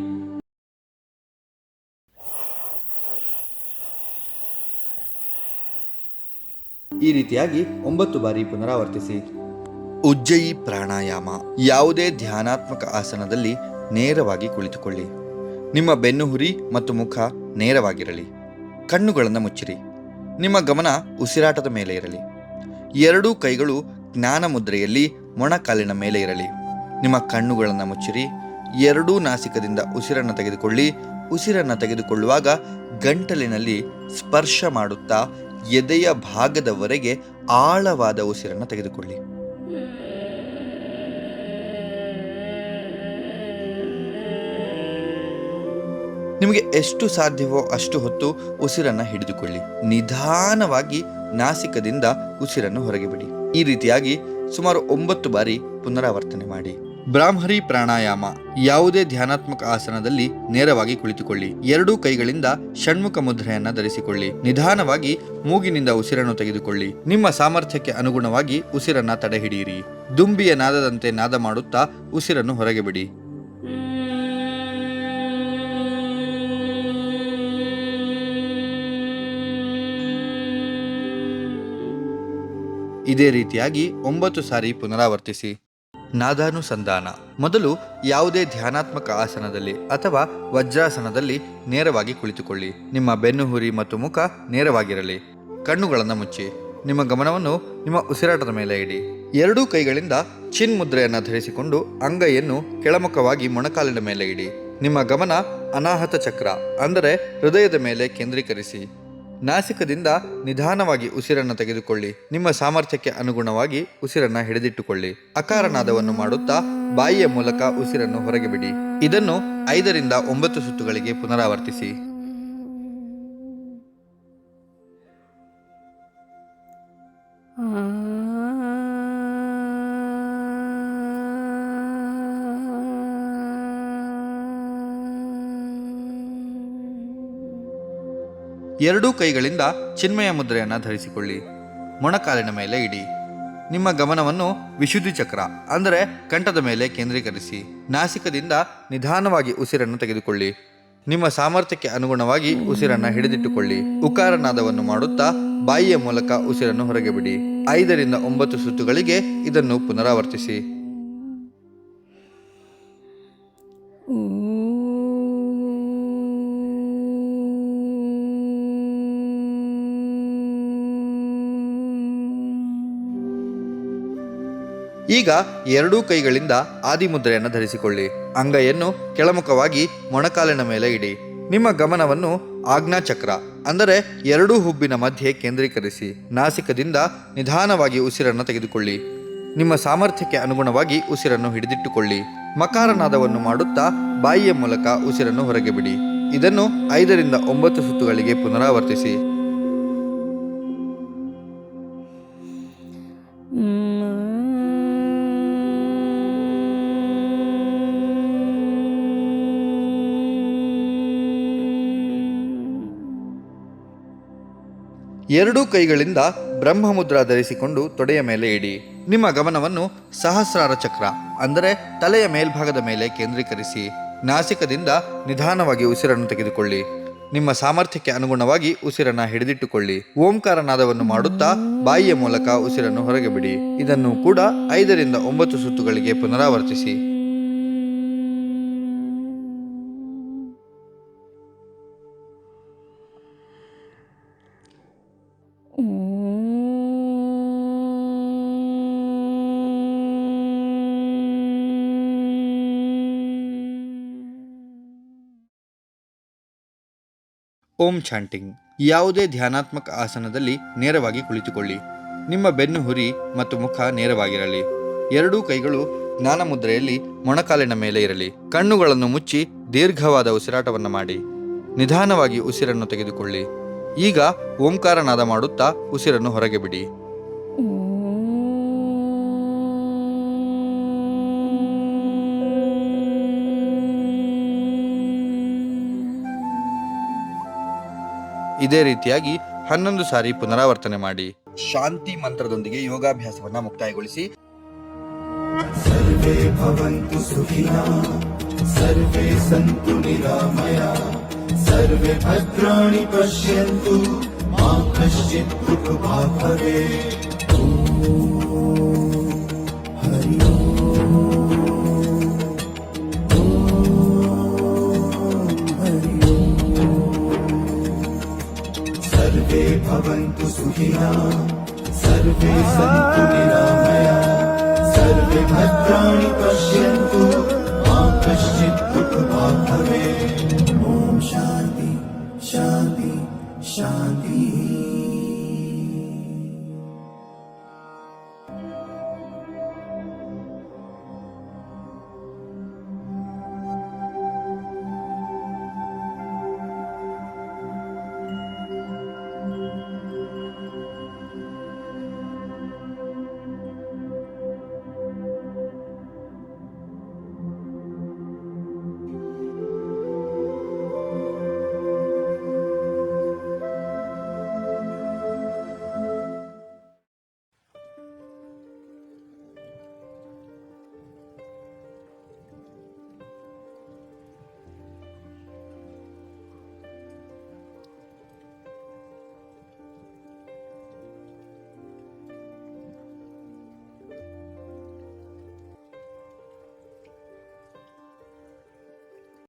ಈ ರೀತಿಯಾಗಿ 9 ಬಾರಿ ಪುನರಾವರ್ತಿಸಿ. ಉಜ್ಜಯಿ ಪ್ರಾಣಾಯಾಮ. ಯಾವುದೇ ಧ್ಯಾನಾತ್ಮಕ ಆಸನದಲ್ಲಿ ನೇರವಾಗಿ ಕುಳಿತುಕೊಳ್ಳಿ. ನಿಮ್ಮ ಬೆನ್ನುಹುರಿ ಮತ್ತು ಮುಖ ನೇರವಾಗಿರಲಿ. ಕಣ್ಣುಗಳನ್ನು ಮುಚ್ಚಿರಿ. ನಿಮ್ಮ ಗಮನ ಉಸಿರಾಟದ ಮೇಲೆ ಇರಲಿ. ಎರಡೂ ಕೈಗಳು ಜ್ಞಾನ ಮುದ್ರೆಯಲ್ಲಿ ಮೊಣಕಾಲಿನ ಮೇಲೆ ಇರಲಿ. ನಿಮ್ಮ ಕಣ್ಣುಗಳನ್ನು ಮುಚ್ಚಿರಿ. ಎರಡೂ ನಾಸಿಕದಿಂದ ಉಸಿರನ್ನು ತೆಗೆದುಕೊಳ್ಳಿ. ಉಸಿರನ್ನು ತೆಗೆದುಕೊಳ್ಳುವಾಗ ಗಂಟಲಿನಲ್ಲಿ ಸ್ಪರ್ಶ ಮಾಡುತ್ತಾ ಎದೆಯ ಭಾಗದವರೆಗೆ ಆಳವಾದ ಉಸಿರನ್ನು ತೆಗೆದುಕೊಳ್ಳಿ. ನಿಮಗೆ ಎಷ್ಟು ಸಾಧ್ಯವೋ ಅಷ್ಟು ಹೊತ್ತು ಉಸಿರನ್ನು ಹಿಡಿದುಕೊಳ್ಳಿ. ನಿಧಾನವಾಗಿ ನಾಸಿಕದಿಂದ ಉಸಿರನ್ನು ಹೊರಗೆ ಬಿಡಿ. ಈ ರೀತಿಯಾಗಿ ಸುಮಾರು 9 ಬಾರಿ ಪುನರಾವರ್ತನೆ ಮಾಡಿ. ಬ್ರಾಹ್ಮರಿ ಪ್ರಾಣಾಯಾಮ. ಯಾವುದೇ ಧ್ಯಾನಾತ್ಮಕ ಆಸನದಲ್ಲಿ ನೇರವಾಗಿ ಕುಳಿತುಕೊಳ್ಳಿ. 2 ಕೈಗಳಿಂದ ಷಣ್ಮುಖ ಮುದ್ರೆಯನ್ನ ಧರಿಸಿಕೊಳ್ಳಿ. ನಿಧಾನವಾಗಿ ಮೂಗಿನಿಂದ ಉಸಿರನ್ನು ತೆಗೆದುಕೊಳ್ಳಿ. ನಿಮ್ಮ ಸಾಮರ್ಥ್ಯಕ್ಕೆ ಅನುಗುಣವಾಗಿ ಉಸಿರನ್ನ ತಡೆಹಿಡಿಯಿರಿ. ದುಂಬಿಯ ನಾದದಂತೆ ನಾದ ಮಾಡುತ್ತಾ ಉಸಿರನ್ನು ಹೊರಗೆ ಬಿಡಿ. ಇದೇ ರೀತಿಯಾಗಿ 9 ಸಾರಿ ಪುನರಾವರ್ತಿಸಿ. ನಾದಾನುಸಂಧಾನ. ಮೊದಲು ಯಾವುದೇ ಧ್ಯಾನಾತ್ಮಕ ಆಸನದಲ್ಲಿ ಅಥವಾ ವಜ್ರಾಸನದಲ್ಲಿ ನೇರವಾಗಿ ಕುಳಿತುಕೊಳ್ಳಿ. ನಿಮ್ಮ ಬೆನ್ನುಹುರಿ ಮತ್ತು ಮುಖ ನೇರವಾಗಿರಲಿ. ಕಣ್ಣುಗಳನ್ನು ಮುಚ್ಚಿ ನಿಮ್ಮ ಗಮನವನ್ನು ನಿಮ್ಮ ಉಸಿರಾಟದ ಮೇಲೆ ಇಡಿ. 2 ಕೈಗಳಿಂದ ಚಿನ್ ಮುದ್ರೆಯನ್ನು ಧರಿಸಿಕೊಂಡು ಅಂಗೈಯನ್ನು ಕೆಳಮುಖವಾಗಿ ಮೊಣಕಾಲಿನ ಮೇಲೆ ಇಡಿ. ನಿಮ್ಮ ಗಮನ ಅನಾಹತ ಚಕ್ರ ಅಂದರೆ ಹೃದಯದ ಮೇಲೆ ಕೇಂದ್ರೀಕರಿಸಿ. ನಾಸಿಕದಿಂದ ನಿಧಾನವಾಗಿ ಉಸಿರನ್ನು ತೆಗೆದುಕೊಳ್ಳಿ. ನಿಮ್ಮ ಸಾಮರ್ಥ್ಯಕ್ಕೆ ಅನುಗುಣವಾಗಿ ಉಸಿರನ್ನು ಹಿಡಿದಿಟ್ಟುಕೊಳ್ಳಿ. ಅಕಾರನಾದವನ್ನು ಮಾಡುತ್ತಾ ಬಾಯಿಯ ಮೂಲಕ ಉಸಿರನ್ನು ಹೊರಗೆ ಬಿಡಿ. ಇದನ್ನು 5 ರಿಂದ 9 ಸುತ್ತುಗಳಿಗೆ ಪುನರಾವರ್ತಿಸಿ. ಎರಡೂ ಕೈಗಳಿಂದ ಚಿನ್ಮಯ ಮುದ್ರೆಯನ್ನು ಧರಿಸಿಕೊಳ್ಳಿ. ಮೊಣಕಾಲಿನ ಮೇಲೆ ಇಡಿ. ನಿಮ್ಮ ಗಮನವನ್ನು ವಿಶುದ್ಧಿ ಚಕ್ರ ಅಂದರೆ ಕಂಠದ ಮೇಲೆ ಕೇಂದ್ರೀಕರಿಸಿ. ನಾಸಿಕದಿಂದ ನಿಧಾನವಾಗಿ ಉಸಿರನ್ನು ತೆಗೆದುಕೊಳ್ಳಿ. ನಿಮ್ಮ ಸಾಮರ್ಥ್ಯಕ್ಕೆ ಅನುಗುಣವಾಗಿ ಉಸಿರನ್ನು ಹಿಡಿದಿಟ್ಟುಕೊಳ್ಳಿ. ಉಕಾರನಾದವನ್ನು ಮಾಡುತ್ತಾ ಬಾಯಿಯ ಮೂಲಕ ಉಸಿರನ್ನು ಹೊರಗೆ ಬಿಡಿ. 5 ರಿಂದ 9 ಸುತ್ತುಗಳಿಗೆ ಇದನ್ನು ಪುನರಾವರ್ತಿಸಿ. ಈಗ 2 ಕೈಗಳಿಂದ ಆದಿಮುದ್ರೆಯನ್ನು ಧರಿಸಿಕೊಳ್ಳಿ. ಅಂಗೈಯನ್ನು ಕೆಳಮುಖವಾಗಿ ಮೊಣಕಾಲಿನ ಮೇಲೆ ಇಡಿ. ನಿಮ್ಮ ಗಮನವನ್ನು ಆಜ್ಞಾಚಕ್ರ ಅಂದರೆ 2 ಹುಬ್ಬಿನ ಮಧ್ಯೆ ಕೇಂದ್ರೀಕರಿಸಿ. ನಾಸಿಕದಿಂದ ನಿಧಾನವಾಗಿ ಉಸಿರನ್ನು ತೆಗೆದುಕೊಳ್ಳಿ. ನಿಮ್ಮ ಸಾಮರ್ಥ್ಯಕ್ಕೆ ಅನುಗುಣವಾಗಿ ಉಸಿರನ್ನು ಹಿಡಿದಿಟ್ಟುಕೊಳ್ಳಿ. ಮಕಾರನಾದವನ್ನು ಮಾಡುತ್ತಾ ಬಾಯಿಯ ಮೂಲಕ ಉಸಿರನ್ನು ಹೊರಗೆ ಬಿಡಿ. ಇದನ್ನು 5 ರಿಂದ 9 ಸುತ್ತುಗಳಿಗೆ ಪುನರಾವರ್ತಿಸಿ. ಎರಡೂ ಕೈಗಳಿಂದ ಬ್ರಹ್ಮಮುದ್ರಾ ಧರಿಸಿಕೊಂಡು ತೊಡೆಯ ಮೇಲೆ ಇಡಿ. ನಿಮ್ಮ ಗಮನವನ್ನು ಸಹಸ್ರಾರ ಚಕ್ರ ಅಂದರೆ ತಲೆಯ ಮೇಲ್ಭಾಗದ ಮೇಲೆ ಕೇಂದ್ರೀಕರಿಸಿ. ನಾಸಿಕದಿಂದ ನಿಧಾನವಾಗಿ ಉಸಿರನ್ನು ತೆಗೆದುಕೊಳ್ಳಿ. ನಿಮ್ಮ ಸಾಮರ್ಥ್ಯಕ್ಕೆ ಅನುಗುಣವಾಗಿ ಉಸಿರನ್ನು ಹಿಡಿದಿಟ್ಟುಕೊಳ್ಳಿ. ಓಂಕಾರ ನಾದವನ್ನು ಮಾಡುತ್ತಾ ಬಾಯಿಯ ಮೂಲಕ ಉಸಿರನ್ನು ಹೊರಗೆ ಬಿಡಿ. ಇದನ್ನು ಕೂಡ 5 ರಿಂದ 9 ಸುತ್ತುಗಳಿಗೆ ಪುನರಾವರ್ತಿಸಿ. ಓಂ ಚಾಂಟಿಂಗ್. ಯಾವುದೇ ಧ್ಯಾನಾತ್ಮಕ ಆಸನದಲ್ಲಿ ನೇರವಾಗಿ ಕುಳಿತುಕೊಳ್ಳಿ. ನಿಮ್ಮ ಬೆನ್ನು ಹುರಿ ಮತ್ತು ಮುಖ ನೇರವಾಗಿರಲಿ. 2 ಕೈಗಳು ಜ್ಞಾನ ಮುದ್ರೆಯಲ್ಲಿ ಮೊಣಕಾಲಿನ ಮೇಲೆ ಇರಲಿ. ಕಣ್ಣುಗಳನ್ನು ಮುಚ್ಚಿ ದೀರ್ಘವಾದ ಉಸಿರಾಟವನ್ನು ಮಾಡಿ. ನಿಧಾನವಾಗಿ ಉಸಿರನ್ನು ತೆಗೆದುಕೊಳ್ಳಿ. ಈಗ ಓಂಕಾರ ನಾದ ಮಾಡುತ್ತಾ ಉಸಿರನ್ನು ಹೊರಗೆ ಬಿಡಿ. ಇದೇ ರೀತಿಯಾಗಿ 11 ಸಾರಿ ಪುನರಾವರ್ತನೆ ಮಾಡಿ. ಶಾಂತಿ ಮಂತ್ರದೊಂದಿಗೆ ಯೋಗಾಭ್ಯಾಸವನ್ನ ಮುಕ್ತಾಯಗೊಳಿಸಿ. ಸರ್ವೇ ಭವಂತು ಸುಖಿನಃ, ಸರ್ವೇ ಸಂತು ನಿರಾಮಯಃ, ಸರ್ವೇ ಭದ್ರಾಣಿ ಪಶ್ಯಂತು, ಮಾ ಕಶ್ಚಿತ್ ದುಃಖಭಾಗ್ ಭವೇತ್. ಹರಿ सर्वे भवन्तु सुखिनः, सर्वे सन्तु निरामयाः, सर्वे भद्राणि पश्यन्तु, मा कश्चित् दुःखभाग् भवेत्. ॐ शान्ति शान्ति शान्तिः.